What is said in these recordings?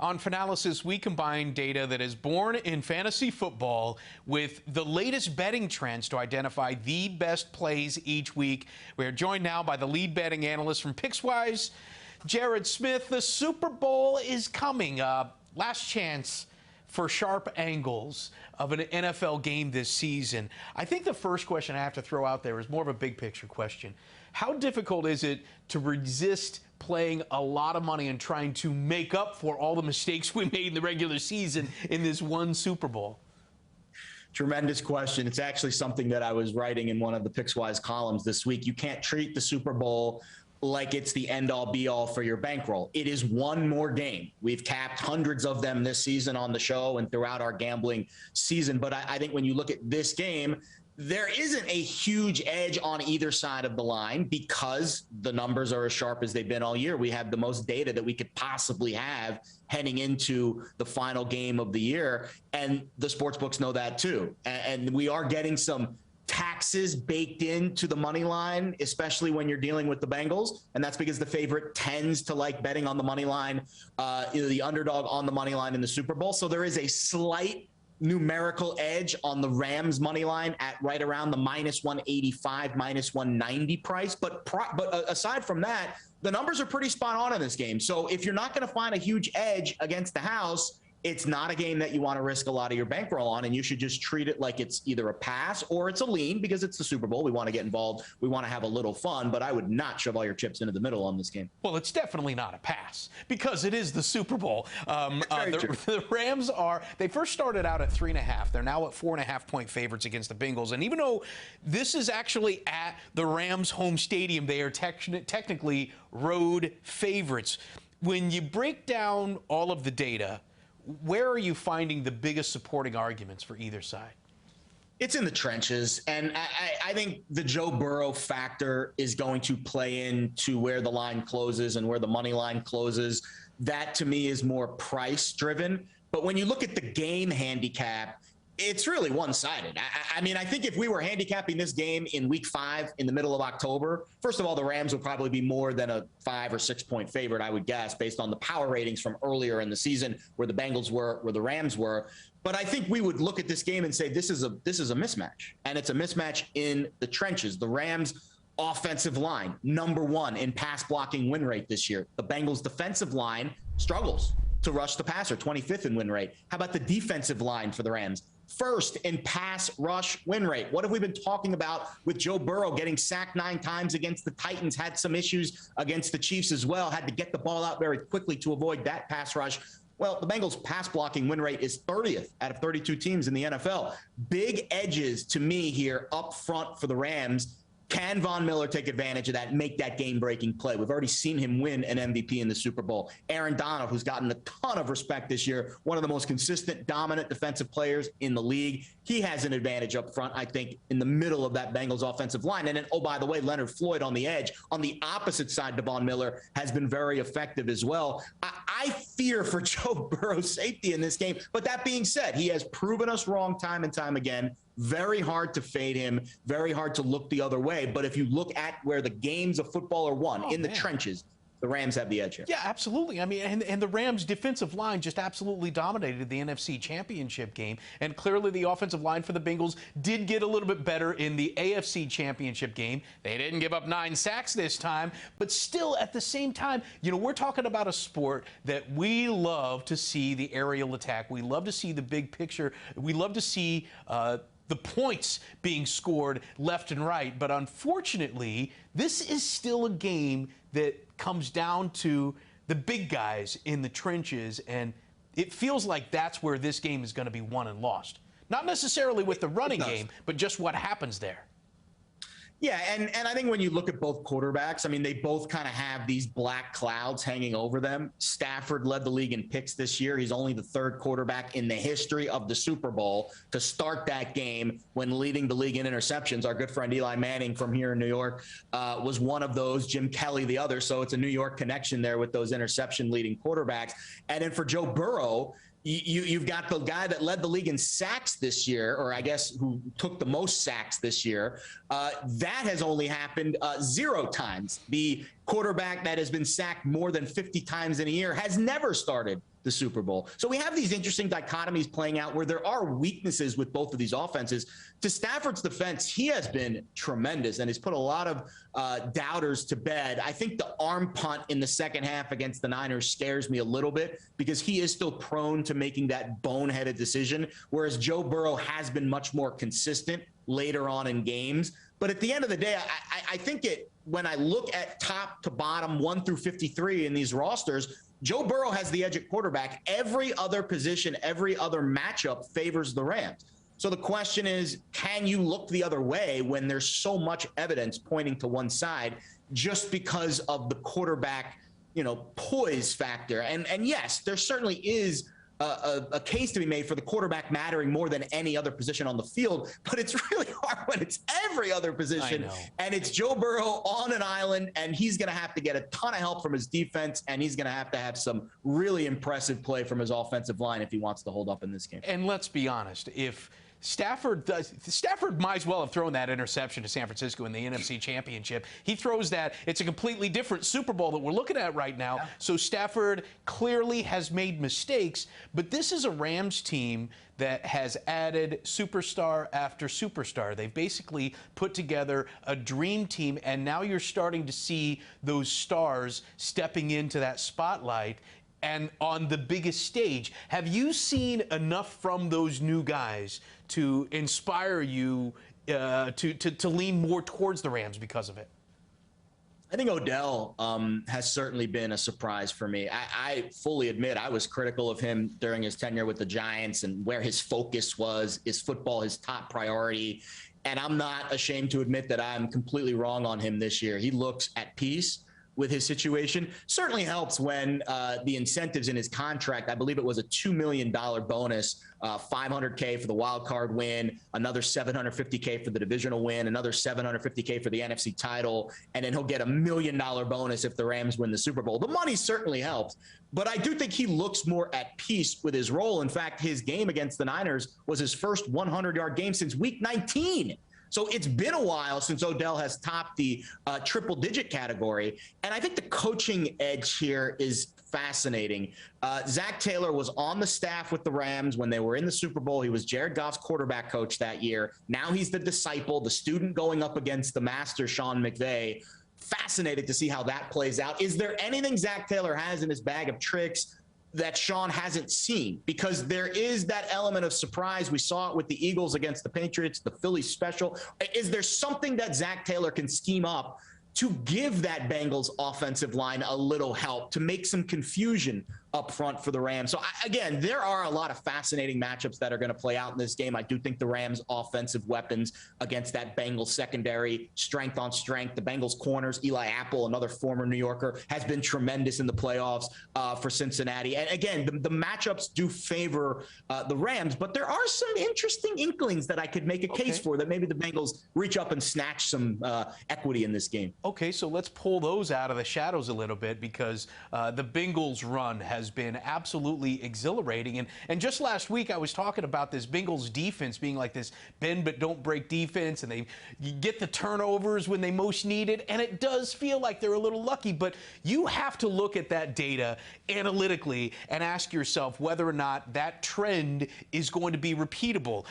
On Fanalysis, we combine data that is born in fantasy football with the latest betting trends to identify the best plays each week. We are joined now by the lead betting analyst from Pickswise, Jared Smith. The Super Bowl is coming. Last chance for sharp angles of an NFL game this season. I think the first question I have to throw out there is more of a big picture question. How difficult is it to resist playing a lot of money and trying to make up for all the mistakes we made in the regular season in this one Super Bowl? Tremendous question. It's actually something that I was writing in one of the Pickswise columns this week. You can't treat the Super Bowl like it's the end-all be-all for your bankroll. It is one more game. We've capped hundreds of them this season on the show and throughout our gambling season. But I think when you look at this game, there isn't a huge edge on either side of the line because the numbers are as sharp as they've been all year. We have the most data that we could possibly have heading into the final game of the year. And the sports books know that too. And we are getting some taxes baked into the money line, especially when you're dealing with the Bengals. And that's because the favorite tends to like betting on the money line, the underdog on the money line in the Super Bowl. So there is a slight numerical edge on the Rams money line at right around the minus 185, minus 190 price. But aside from that, the numbers are pretty spot on in this game. So if you're not going to find a huge edge against the house, it's not a game that you want to risk a lot of your bankroll on, and you should just treat it like it's either a pass or it's a lean because it's the Super Bowl. We want to get involved. We want to have a little fun, but I would not shove all your chips into the middle on this game. Well, it's definitely not a pass because it is the Super Bowl. The Rams they first started out at 3.5. They're now at 4.5-point favorites against the Bengals. And even though this is actually at the Rams' home stadium, they are technically road favorites. When you break down all of the data, where are you finding the biggest supporting arguments for either side? It's in the trenches, and I think the Joe Burrow factor is going to play into where the line closes and where the money line closes. That, to me, is more price-driven. But when you look at the game handicap, it's really one-sided. I mean, I think if we were handicapping this game in week 5 in the middle of October, first of all, the Rams would probably be more than a 5 or 6 point favorite, I would guess, based on the power ratings from earlier in the season where the Bengals were, where the Rams were. But I think we would look at this game and say this is a mismatch, and it's a mismatch in the trenches. The Rams offensive line, #1 in pass blocking win rate this year. The Bengals defensive line struggles to rush the passer, 25th in win rate. How about the defensive line for the Rams? First in pass rush win rate. What have we been talking about with Joe Burrow getting sacked 9 times against the Titans, had some issues against the Chiefs as well, had to get the ball out very quickly to avoid that pass rush. Well, the Bengals pass blocking win rate is 30th out of 32 teams in the NFL. Big edges to me here up front for the Rams. Can Von Miller take advantage of that and make that game-breaking play? We've already seen him win an MVP in the Super Bowl. Aaron Donald, who's gotten a ton of respect this year, one of the most consistent, dominant defensive players in the league. He has an advantage up front, I think, in the middle of that Bengals offensive line. And then, oh, by the way, Leonard Floyd on the edge, on the opposite side to Von Miller, has been very effective as well. I fear for Joe Burrow's safety in this game. But that being said, he has proven us wrong time and time again. Very hard to fade him, very hard to look the other way. But if you look at where the games of football are won, in the trenches, the Rams have the edge here. Yeah, absolutely. I mean, and the Rams' defensive line just absolutely dominated the NFC Championship game. And clearly the offensive line for the Bengals did get a little bit better in the AFC Championship game. They didn't give up 9 sacks this time. But still, at the same time, you know, we're talking about a sport that we love to see the aerial attack. We love to see the big picture. We love to see the points being scored left and right. But unfortunately, this is still a game that comes down to the big guys in the trenches, and it feels like that's where this game is going to be won and lost. Not necessarily with the running game, but just what happens there. Yeah, and I think when you look at both quarterbacks, I mean, they both kind of have these black clouds hanging over them. Stafford led the league in picks this year. He's only the 3rd quarterback in the history of the Super Bowl to start that game when leading the league in interceptions. Our good friend Eli Manning from here in New York was one of those, Jim Kelly the other. So it's a New York connection there with those interception leading quarterbacks. And then for Joe Burrow, you've got the guy that led the league in sacks this year, or I guess who took the most sacks this year. That has only happened 0 times. The quarterback that has been sacked more than 50 times in a year has never started the the Super Bowl. So we have these interesting dichotomies playing out where there are weaknesses with both of these offenses. To Stafford's defense, he has been tremendous and has put a lot of doubters to bed. I think the arm punt in the second half against the Niners scares me a little bit because he is still prone to making that boneheaded decision, whereas Joe Burrow has been much more consistent later on in games. But at the end of the day, I think when I look at top to bottom 1 through 53 in these rosters, Joe Burrow has the edge at quarterback. Every other position, every other matchup favors the Rams. So the question is, can you look the other way when there's so much evidence pointing to one side just because of the quarterback, poise factor? And yes, there certainly is a case to be made for the quarterback mattering more than any other position on the field, but it's really hard when it's every other position and it's Joe Burrow on an island, and he's going to have to get a ton of help from his defense, and he's going to have some really impressive play from his offensive line if he wants to hold up in this game. And let's be honest, if Stafford might as well have thrown that interception to San Francisco in the NFC Championship. He throws that. It's a completely different Super Bowl that we're looking at right now. Yeah. So Stafford clearly has made mistakes, but this is a Rams team that has added superstar after superstar. They've basically put together a dream team, and now you're starting to see those stars stepping into that spotlight and on the biggest stage. Have you seen enough from those new guys to inspire you to lean more towards the Rams because of it? I think Odell has certainly been a surprise for me. I fully admit I was critical of him during his tenure with the Giants and where his focus was. Is football his top priority? And I'm not ashamed to admit that I'm completely wrong on him this year. He looks at peace with his situation. Certainly helps when the incentives in his contract, I believe it was a $2 million bonus, $500K for the wild card win, another $750K for the divisional win, another $750K for the NFC title, and then he'll get $1 million bonus if the Rams win the Super Bowl. The money certainly helps, but I do think he looks more at peace with his role. In fact, his game against the Niners was his first 100-yard game since week 19. So it's been a while since Odell has topped the triple-digit category. And I think the coaching edge here is fascinating. Zach Taylor was on the staff with the Rams when they were in the Super Bowl. He was Jared Goff's quarterback coach that year. Now he's the disciple, the student going up against the master, Sean McVay. Fascinated to see how that plays out. Is there anything Zach Taylor has in his bag of tricks that Sean hasn't seen? Because there is that element of surprise. We saw it with the Eagles against the Patriots, the Phillies special. Is there something that Zach Taylor can scheme up to give that Bengals offensive line a little help, to make some confusion up front for the Rams? So again, there are a lot of fascinating matchups that are going to play out in this game. I do think the Rams offensive weapons against that Bengals secondary, strength on strength. The Bengals corners, Eli Apple, another former New Yorker, has been tremendous in the playoffs for Cincinnati. And again, the matchups do favor the Rams, but there are some interesting inklings that I could make a case for, that maybe the Bengals reach up and snatch some equity in this game. Okay, so let's pull those out of the shadows a little bit, because the Bengals run has been absolutely exhilarating. And just last week, I was talking about this Bengals defense being like this bend but don't break defense, and they get the turnovers when they most need it, and it does feel like they're a little lucky. But you have to look at that data analytically and ask yourself whether or not that trend is going to be repeatable.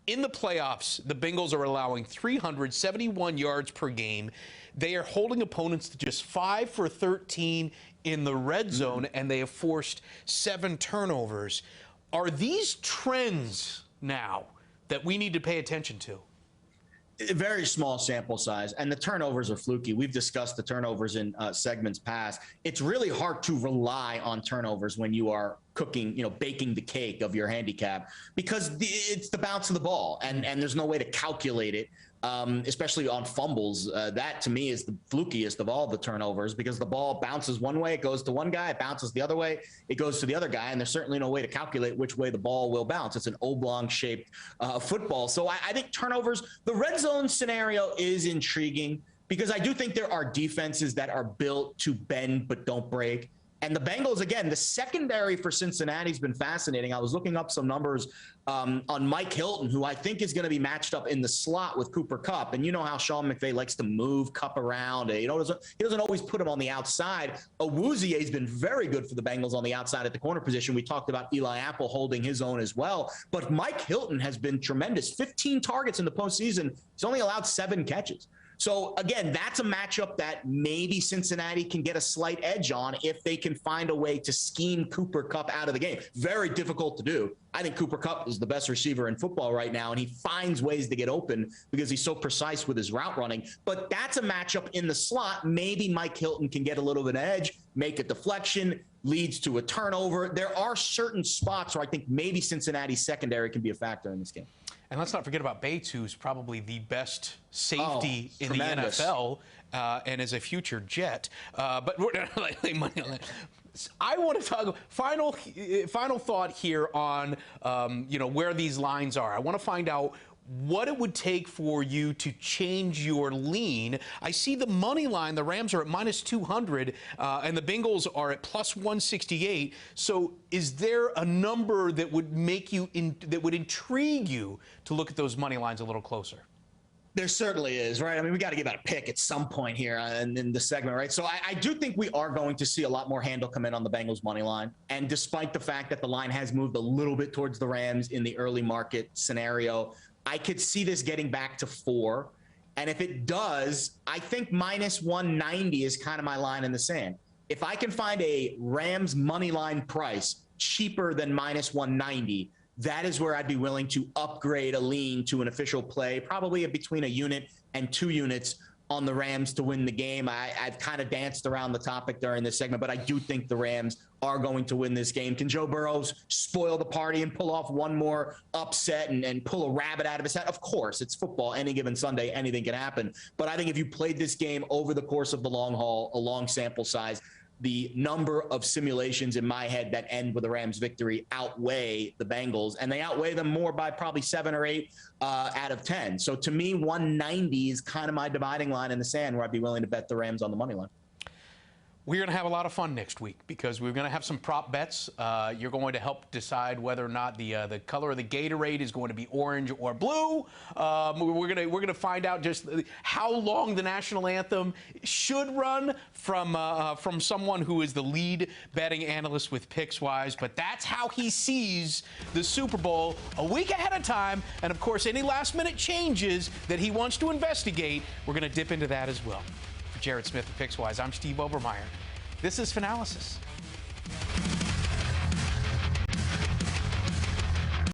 In the playoffs, the Bengals are allowing 371 yards per game. They are holding opponents to just 5 for 13 in the red zone, and they have forced 7 turnovers. Are these trends now that we need to pay attention to? A very small sample size, and the turnovers are fluky. We've discussed the turnovers in segments past. It's really hard to rely on turnovers when you are cooking, baking the cake of your handicap, because it's the bounce of the ball, and there's no way to calculate it, especially on fumbles. That, to me, is the flukiest of all the turnovers, because the ball bounces one way, it goes to one guy, it bounces the other way, it goes to the other guy, and there's certainly no way to calculate which way the ball will bounce. It's an oblong-shaped football. So I think turnovers, the red zone scenario is intriguing, because I do think there are defenses that are built to bend but don't break. And the Bengals, again, the secondary for Cincinnati's been fascinating. I was looking up some numbers on Mike Hilton, who I think is going to be matched up in the slot with Cooper Kupp. And you know how Sean McVay likes to move Kupp around. He doesn't always put him on the outside. Awuzie has been very good for the Bengals on the outside at the corner position. We talked about Eli Apple holding his own as well. But Mike Hilton has been tremendous. 15 targets in the postseason. He's only allowed 7 catches. So, again, that's a matchup that maybe Cincinnati can get a slight edge on if they can find a way to scheme Cooper Kupp out of the game. Very difficult to do. I think Cooper Kupp is the best receiver in football right now, and he finds ways to get open because he's so precise with his route running. But that's a matchup in the slot. Maybe Mike Hilton can get a little bit of edge, make a deflection, leads to a turnover. There are certain spots where I think maybe Cincinnati's secondary can be a factor in this game. And let's not forget about Bates, who's probably the best safety in tremendous. the NFL and is a future Jet. But we're not laying money on that. I want to talk final thought here on where these lines are. I want to find out what it would take for you to change your lean. I see the money line. The Rams are at -200, and the Bengals are at +168. So, is there a number that would make you that would intrigue you to look at those money lines a little closer? There certainly is, right? I mean, we got to give out a pick at some point here in the segment, right? So I do think we are going to see a lot more handle come in on the Bengals money line. And despite the fact that the line has moved a little bit towards the Rams in the early market scenario, I could see this getting back to 4. And if it does, I think -190 is kind of my line in the sand. If I can find a Rams money line price cheaper than -190, that is where I'd be willing to upgrade a lean to an official play, probably between a unit and 2 units on the Rams to win the game. I've kind of danced around the topic during this segment, but I do think the Rams are going to win this game. Can Joe Burrow spoil the party and pull off one more upset and pull a rabbit out of his hat? Of course, it's football. Any given Sunday, anything can happen. But I think if you played this game over the course of the long haul, a long sample size, the number of simulations in my head that end with a Rams victory outweigh the Bengals, and they outweigh them more by probably 7 or 8 out of 10. So to me, 190 is kind of my dividing line in the sand where I'd be willing to bet the Rams on the money line. We're going to have a lot of fun next week because we're going to have some prop bets. You're going to help decide whether or not the color of the Gatorade is going to be orange or blue. We're going to find out just how long the national anthem should run from someone who is the lead betting analyst with Pickswise. But that's how he sees the Super Bowl a week ahead of time. And of course, any last-minute changes that he wants to investigate, we're going to dip into that as well. Jared Smith of Pickswise. I'm Steve Overmyer. This is Fanalysis.